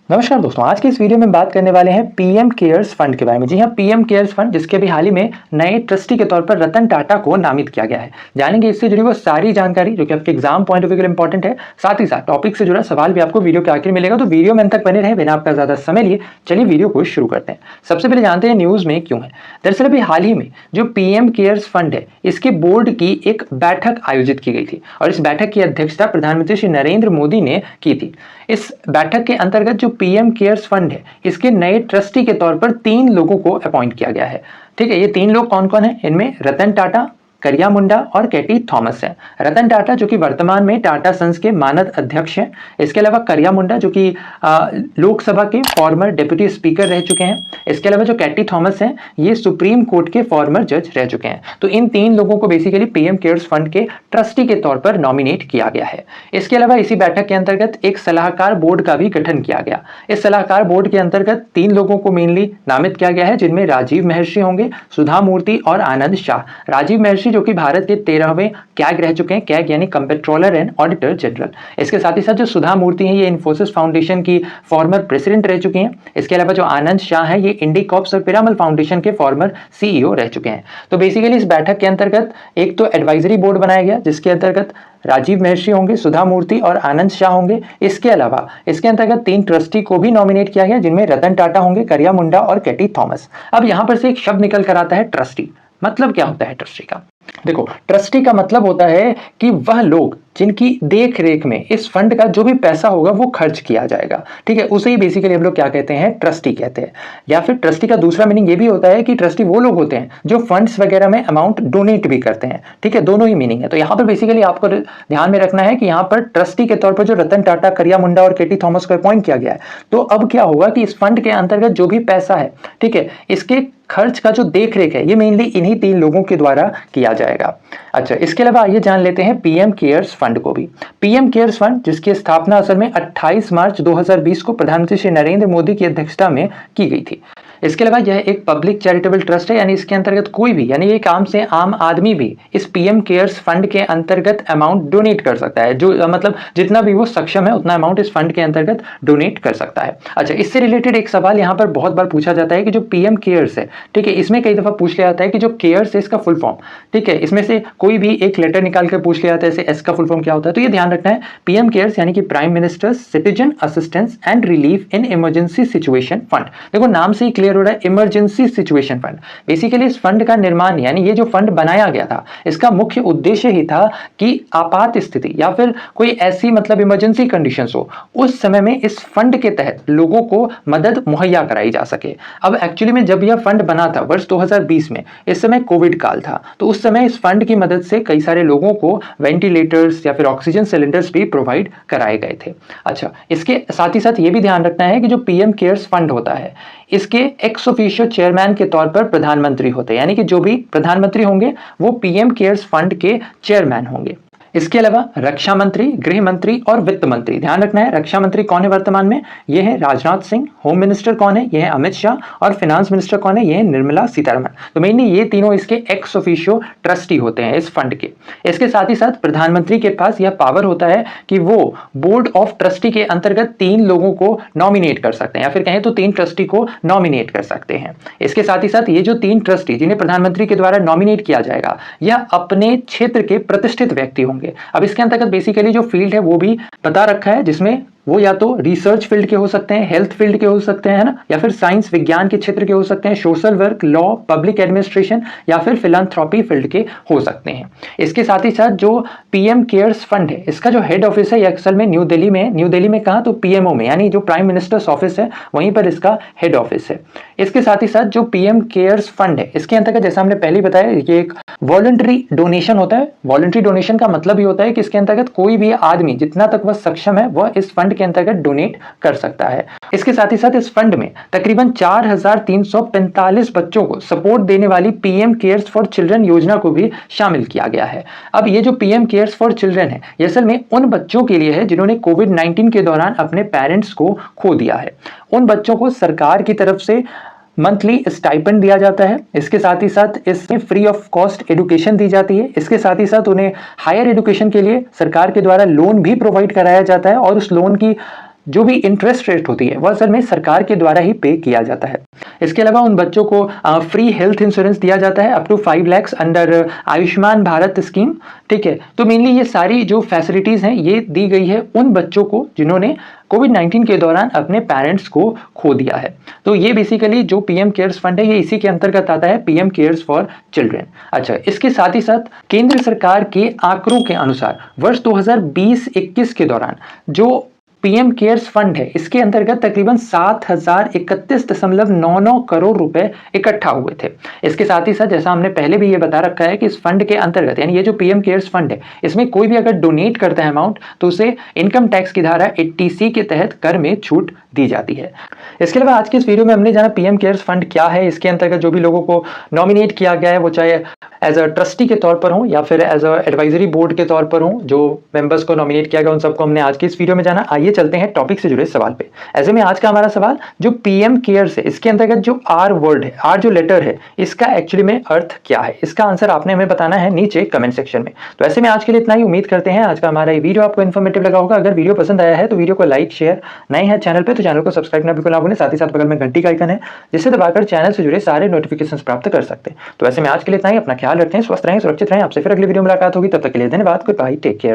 नमस्कार दोस्तों, आज की इस वीडियो में बात करने वाले हैं पीएम केयर्स फंड के बारे में। जी हाँ, पीएम केयर्स फंड जिसके भी हाल ही में नए ट्रस्टी के तौर पर रतन टाटा को नामित किया गया है। जानेंगे इससे जुड़ी वो सारी जानकारी जो कि आपके एग्जाम पॉइंट ऑफ व्यू के लिए इंपॉर्टेंट है। साथ ही साथ टॉपिक से जुड़ा सवाल भी आपको वीडियो के आखिर मिलेगा, तो वीडियो में अंत तक बने रहे बिना आपका ज्यादा समय लिए। चलिए वीडियो को शुरू करते हैं। सबसे पहले जानते हैं न्यूज में क्यों है। दरअसल अभी हाल ही में जो पीएम केयर्स फंड है, इसके बोर्ड की एक बैठक आयोजित की गई थी और इस बैठक की अध्यक्षता प्रधानमंत्री श्री नरेंद्र मोदी ने की थी। इस बैठक के अंतर्गत जो पीएम केयर्स फंड है, इसके नए ट्रस्टी के तौर पर 3 लोगों को अपॉइंट किया गया है। ठीक है, ये 3 लोग कौन कौन है? इनमें रतन टाटा, करिया मुंडा और कैटी थॉमस है। रतन टाटा जो कि वर्तमान में टाटा सन्स के मानद अध्यक्ष हैं। इसके अलावा करिया मुंडा जो कि लोकसभा के फॉर्मर डिप्टी स्पीकर रह चुके हैं। इसके अलावा जो कैटी थॉमस हैं, ये सुप्रीम कोर्ट के फॉर्मर जज रह चुके हैं। तो इन 3 लोगों को बेसिकली पीएम केयर्स फंड के ट्रस्टी के तौर पर नॉमिनेट किया गया है। इसके अलावा इसी बैठक के अंतर्गत एक सलाहकार बोर्ड का भी गठन किया गया। इस सलाहकार बोर्ड के अंतर्गत 3 लोगों को मेनली नामित किया गया है, जिनमें राजीव महर्षि होंगे, सुधा मूर्ति और आनंद शाह। राजीव महर्षि जो कि भारत के 13वें कैग रह चुके हैं, कैग यानी कंप्ट्रोलर एंड ऑडिटर जनरल। इसके साथ ही साथ जो सुधा मूर्ति हैं, ये इन्फोसिस फाउंडेशन की फॉर्मर प्रेसिडेंट रह चुकी हैं। इसके अलावा जो आनंद शाह है, ये इंडिकॉप्स और पिरामल फाउंडेशन के फॉर्मर सीईओ रह चुके हैं। तो बेसिकली इस बैठक के अंतर्गत एक तो एडवाइजरी बोर्ड बनाया गया, जिसके अंतर्गत राजीव महर्षि होंगे, सुधा मूर्ति और आनंद शाह होंगे। इसके अलावा इसके अंतर्गत 3 ट्रस्टी को भी नॉमिनेट किया गया, जिनमें रतन टाटा होंगे, करिया मुंडा और कैटी थॉमस। अब यहां पर से एक शब्द निकल कर आता है ट्रस्टी। मतलब क्या होता है ट्रस्टी का? देखो, ट्रस्टी का मतलब होता है कि वह लोग जिनकी देख रेख में इस फंड का जो भी पैसा होगा वो खर्च किया जाएगा। ठीक है, उसे ही बेसिकली हम लोग क्या कहते हैं? ट्रस्टी कहते हैं। या फिर ट्रस्टी का दूसरा मीनिंग ये भी होता है कि ट्रस्टी वो लोग होते हैं जो फंड्स वगैरह में अमाउंट डोनेट भी करते हैं। ठीक है, दोनों ही मीनिंग है। तो यहाँ पर बेसिकली आपको ध्यान में रखना है कि यहाँ पर ट्रस्टी के तौर पर जो रतन टाटा, करिया मुंडा और केटी थॉमस को अपॉइंट किया गया है। तो अब क्या होगा कि इस फंड के अंतर्गत जो भी पैसा है, ठीक है, इसके खर्च का जो देख रेख है, ये मेनली इन्हीं 3 लोगों के द्वारा किया जाएगा। अच्छा, इसके अलावा आइए जान लेते हैं पीएम केयर्स फंड को भी। पीएम केयर्स फंड जिसकी स्थापना असल में 28 मार्च 2020 को प्रधानमंत्री श्री नरेंद्र मोदी की अध्यक्षता में की गई थी। इसके अलावा यह एक पब्लिक चैरिटेबल ट्रस्ट है, यानी इसके अंतर्गत कोई भी, यानी ये काम से आम आदमी भी इस पीएम केयर्स फंड के अंतर्गत अमाउंट डोनेट कर सकता है। जो मतलब जितना भी वो सक्षम है उतना अमाउंट इस फंड के अंतर्गत डोनेट कर सकता है। अच्छा, इससे रिलेटेड एक सवाल यहाँ पर बहुत बार पूछा जाता है कि जो पीएम केयर्स है, ठीक है, इसमें कई दफा पूछ लिया जाता है कि जो केयर्स है इसका फुल फॉर्म, ठीक है, इसमें से कोई भी एक लेटर निकाल कर पूछ लिया जाता है, जैसे एस का फुल फॉर्म क्या होता है। तो ये ध्यान रखना है, पीएम केयर्स यानी कि prime minister citizen assistance and relief in emergency situation fund. देखो, नाम से ही क्लियर हो रहा है, इमरजेंसी सिचुएशन फंड। बेसिकली इस फंड का निर्माण, यानी ये जो फंड बनाया गया था, इसका मुख्य उद्देश्य ही था कि आपात स्थिति या फिर कोई ऐसी मतलब इमरजेंसी कंडीशंस हो, उस समय में इस फंड के तहत लोगों को मदद मुहैया कराई जा सके। अब एक्चुअली में जब यह फंड बना था वर्ष 2020 में, इस समय कोविड काल था, तो उस समय इस फंड की मदद से कई सारे लोगों को वेंटिलेटर्स या फिर ऑक्सीजन सिलेंडर्स भी प्रोवाइड कराए गए थे। अच्छा, इसके साथ ही साथ ये भी ध्यान रखना है कि जो पीएम केयर्स फंड होता है, इसके एक्स ऑफिशियो चेयरमैन के तौर पर प्रधानमंत्री होते हैं, यानी कि जो भी प्रधानमंत्री होंगे वो पीएम केयर्स फंड के चेयरमैन होंगे। इसके अलावा रक्षा मंत्री, गृह मंत्री और वित्त मंत्री, ध्यान रखना है रक्षा मंत्री कौन है वर्तमान में? ये है राजनाथ सिंह। होम मिनिस्टर कौन है? ये है अमित शाह। और फाइनेंस मिनिस्टर कौन है? ये है निर्मला सीतारमण। तो मेनली ये तीनों इसके एक्स ऑफिशियो ट्रस्टी होते हैं इस फंड के। इसके साथ ही साथ प्रधानमंत्री के पास यह पावर होता है कि वो बोर्ड ऑफ ट्रस्टी के अंतर्गत 3 लोगों को नॉमिनेट कर सकते हैं, या फिर कहें तो 3 ट्रस्टी को नॉमिनेट कर सकते हैं। इसके साथ ही साथ ये जो 3 ट्रस्टी जिन्हें प्रधानमंत्री के द्वारा नॉमिनेट किया जाएगा, यह अपने क्षेत्र के प्रतिष्ठित व्यक्ति होंगे। अब इसके अंतर्गत बेसिकली जो फील्ड है वो भी बता रखा है, जिसमें वो या तो रिसर्च फील्ड के हो सकते हैं, हेल्थ फील्ड के हो सकते हैं, है ना, या फिर साइंस विज्ञान के क्षेत्र के हो सकते हैं, social work, law, public administration या फिर फिलैंथ्रोपी फील्ड के हो सकते हैं। इसके साथ ही साथ जो पीएम केयर्स फंड है, इसका जो हेड ऑफिस है, अक्सर में न्यू दिल्ली में। न्यू दिल्ली में कहा तो पीएमओ में, यानी जो प्राइम मिनिस्टर्स ऑफिस है वहीं पर इसका हेड ऑफिस है। इसके साथ ही साथ जो पीएम केयर्स फंड है, इसके अंतर्गत जैसा हमने पहले बताया, ये एक वॉलंटरी डोनेशन होता है। वॉलंटरी डोनेशन का मतलब ही होता है कि इसके अंतर्गत कोई भी आदमी जितना तक वह सक्षम है वह इस फंड के अंतर्गत डोनेट कर सकता है। इसके साथ ही साथ इस फंड में तकरीबन 4345 बच्चों को सपोर्ट देने वाली पीएम केयर्स फॉर चिल्ड्रन योजना को भी शामिल किया गया है। अब ये जो पीएम केयर्स फॉर चिल्ड्रन है, ये असल में उन बच्चों के लिए है जिन्होंने कोविड-19 के दौरान अपने पेरेंट्स को खो दिया है। उन बच्चों को सरकार की तरफ से मंथली स्टाइपेंड दिया जाता है। इसके साथ ही साथ इसमें फ्री ऑफ कॉस्ट एजुकेशन दी जाती है। इसके साथ ही साथ उन्हें हायर एजुकेशन के लिए सरकार के द्वारा लोन भी प्रोवाइड कराया जाता है और उस लोन की जो भी इंटरेस्ट रेट होती है वो असल में सरकार के द्वारा ही पे किया जाता है। इसके अलावा उन बच्चों को फ्री हेल्थ इंश्योरेंस दिया जाता है up to 5 lakh under Ayushman Bharat scheme. ठीक है, तो मेनली ये सारी जो फैसिलिटीज हैं ये दी गई है उन बच्चों को जिन्होंने कोविड-19 के दौरान अपने पेरेंट्स को खो दिया है। तो ये बेसिकली जो पीएम केयर्स फंड है ये इसी के अंतर्गत आता है, पीएम केयर्स फॉर चिल्ड्रन। अच्छा, इसके साथ ही साथ केंद्र सरकार के आंकड़ों के अनुसार वर्ष 2020-21 के दौरान जो पीएम केयर्स फंड है इसके अंतर्गत तकरीबन 7031.99 करोड़ रुपए इकट्ठा हुए थे। इसके साथ ही साथ जैसा हमने पहले भी ये बता रखा है कि इस फंड के अंतर्गत यानी ये जो पीएम केयर्स फंड है इसमें कोई भी अगर डोनेट करता है अमाउंट तो उसे इनकम टैक्स की धारा 80C के तहत कर में छूट दी जाती है। इसके अलावा आज की इस वीडियो में हमने जाना पीएम केयर्स फंड क्या है, इसके अंतर्गत जो भी लोगों को नॉमिनेट किया गया है वो चाहे एज अ ट्रस्टी के तौर पर हो या फिर एज अ एडवाइजरी बोर्ड के तौर पर हो, जो मेंबर्स को नॉमिनेट किया गया उन सबको हमने आज की इस वीडियो में जाना। आइए चलते हैं टॉपिक से जुड़े सवाल पे। ऐसे में आज का हमारा सवाल जो पीएम केयर्स है इसके अंतर्गत जो आर वर्ड है, आर जो लेटर है इसका एक्चुअली में अर्थ क्या है, इसका आंसर आपने हमें बताना है नीचे कमेंट सेक्शन में। तो ऐसे में आज के लिए इतना ही, उम्मीद करते हैं आज का हमारा ये वीडियो आपको इन्फॉर्मेटिव लगा होगा। अगर वीडियो पसंद आया है तो वीडियो को लाइक शेयर, नए हैं चैनल पे तो चैनल को सब्सक्राइब करना बिल्कुल ना भूलें। साथ ही साथ बगल में घंटी का आइकन है जिससे दबाकर चैनल से जुड़े सारे नोटिफिकेशंस प्राप्त कर सकते हैं। तो ऐसे में आज के लिए इतना ही, अपना ख्याल रखें, स्वस्थ रहें, सुरक्षित रहें। आपसे फिर अगली वीडियो में मुलाकात होगी, तब तक के लिए धन्यवाद, गुड बाय, टेक केयर।